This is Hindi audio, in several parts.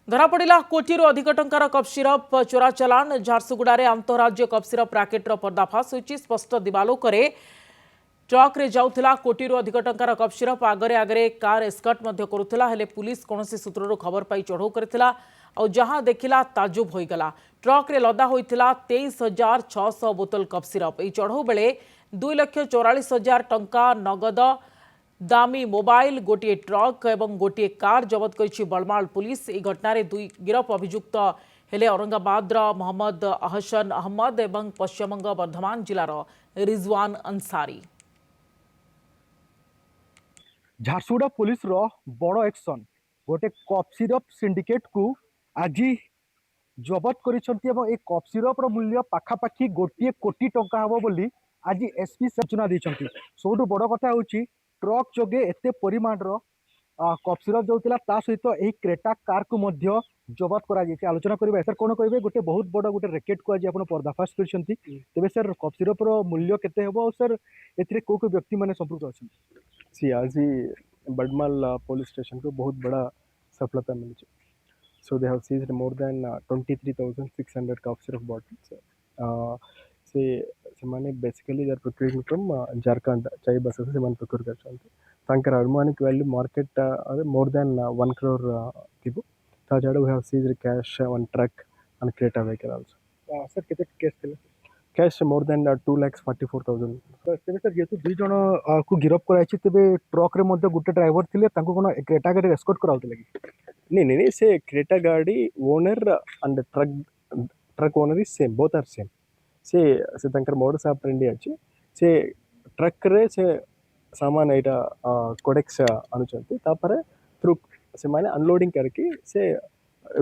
धरापड़ा कोटी अधिक टंकार कप सिरप चोरा चलाण झारसुगुड़े अंतरराज्य कप सिरप राकेटर पर्दाफाश होती स्पष्ट दिवालोक ट्रक रे जाउथिला कोटी अधिक टंकार कप सिरप आगरे आगरे कार एस्कर्ट करुला हेले पुलिस कौन सूत्रु खबर पाई चढ़ऊ करथिला और जहां देखिला ताजुब होईगला। ट्रक रे लदा होइथिला 23,600 बोतल कप सिरप। एई चढ़ऊ बेले 2,44,000 टंका नगद दामी मोबाइल गोटे ट्रक और गोटे कार जबत करिछि बलमाल पुलिस। एई घटना रे दुई गिरफ अभियुक्त हेले औरंगाबाद मोहम्मद अहसन अहमद और पश्चिमबंग वर्धमान जिलार रिजवान अंसारी। झारसुगुड़ा पुलिस रो बड़ एक्शन गोटे कप सिरप सिंडिकेट को आज जबत करिसंती एवं ए कप सिरप रो मूल्य पाखापाखि गोटे कोटी टंका हबो बोली आज एसपी सूचना दैछंती। सबुठु बड़ कथा होची ट्रक जोगे एते परिमाण रो कप सिरप जोतिला ता सहित एही क्रेटा कार को मध्य जबत करा जायछि। आलोचना करबा सर कोन कहबे गोटे बहुत बड़ गोटे रैकेट को आज आपण पर्दाफाश करिसंती। तेबे सर कप सिरप रो मूल्य केते हेबो और सर एथिरे को व्यक्ति माने संपृक्त अछन? सी आज ही बडमाल पुलिस स्टेशन को बहुत बड़ा सफलता मिली। So they have seized more than 23,600 cough syrup bottles. से माने basically they are procuring from Jharkhand Chaibasa से मन प्रोक्यूर करछंती। तांकर अनुमानिक value market more than 1 crore थिबो। ता जाडो we have seized cash one truck and Creta vehicle also. Sir केते केस थिले? Cash more than 2,44,000। तेबे सर जेतु दुई जण को गिरफ कराइछि तेबे ट्रक रे मध्य गुटे ड्राइवर थिले तांको कोन क्रेटा गाड़ी एस्कॉर्ट कराउतले कि? नहीं से क्रेटा गाड़ी owner and truck owner is same, both are same. से तंकर मोडस ऑपरेंडी अछि। से ट्रक रे से सामान एटा कोडेक्स अनुचंती तापर थ्रू से माने अनलोडिंग करके से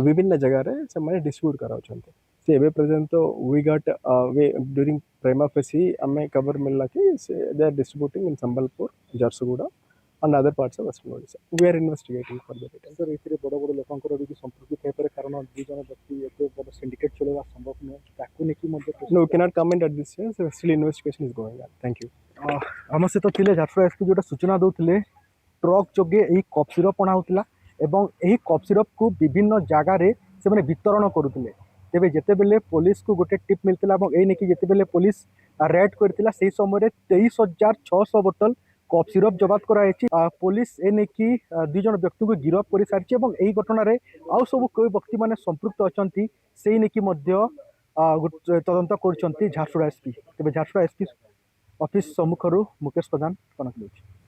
विभिन्न जगह रे से माने डिस्ट्रीब्यूट कराउचंती। से एबे प्रेजेंट तो we got way during prima facie हमें खबर मिलला कि से they are distributing in Sambalpur, Jharsuguda and other parts of Western Odisha. We are investigating for the details. Sir एथिरे बड़ बड़ लोकंकर भी संपृक्ति थाई पारे कारण दुई जण व्यक्ति एते बड़ सिंडिकेट चलेवा संभव न ताकू नेकी मध्य No, we cannot comment at this stage. Still investigation is going on. Thank you. आम सहित थिले झारसुगुड़ा एसपी जोटा सूचना दउथिले ट्रक जोगे एही कप सिरप अणा होतिला एवं एही कप सिरप को विभिन्न जगह रे से माने वितरण करुथिले। तेबे जेते बेले पुलिस को गोटे टिप मिलतिला एवं एही नेकी जेते बेले पुलिस रेड करतिला सेही समय रे 23,600 बोतल कप सिरप जबात कराई। पुलिस ए नेकी दुई जण व्यक्ति को गिरफ कर सारी और यही घटना रे आउ सब कोई व्यक्ति माने संपृक्त अछंती सेही नेकी मध्य तदंत करछंती झारसुगुड़ा एसपी। तेबे झारसुगुड़ा एसपी ऑफिस सम्मुखरु मुकेश प्रधान कनक।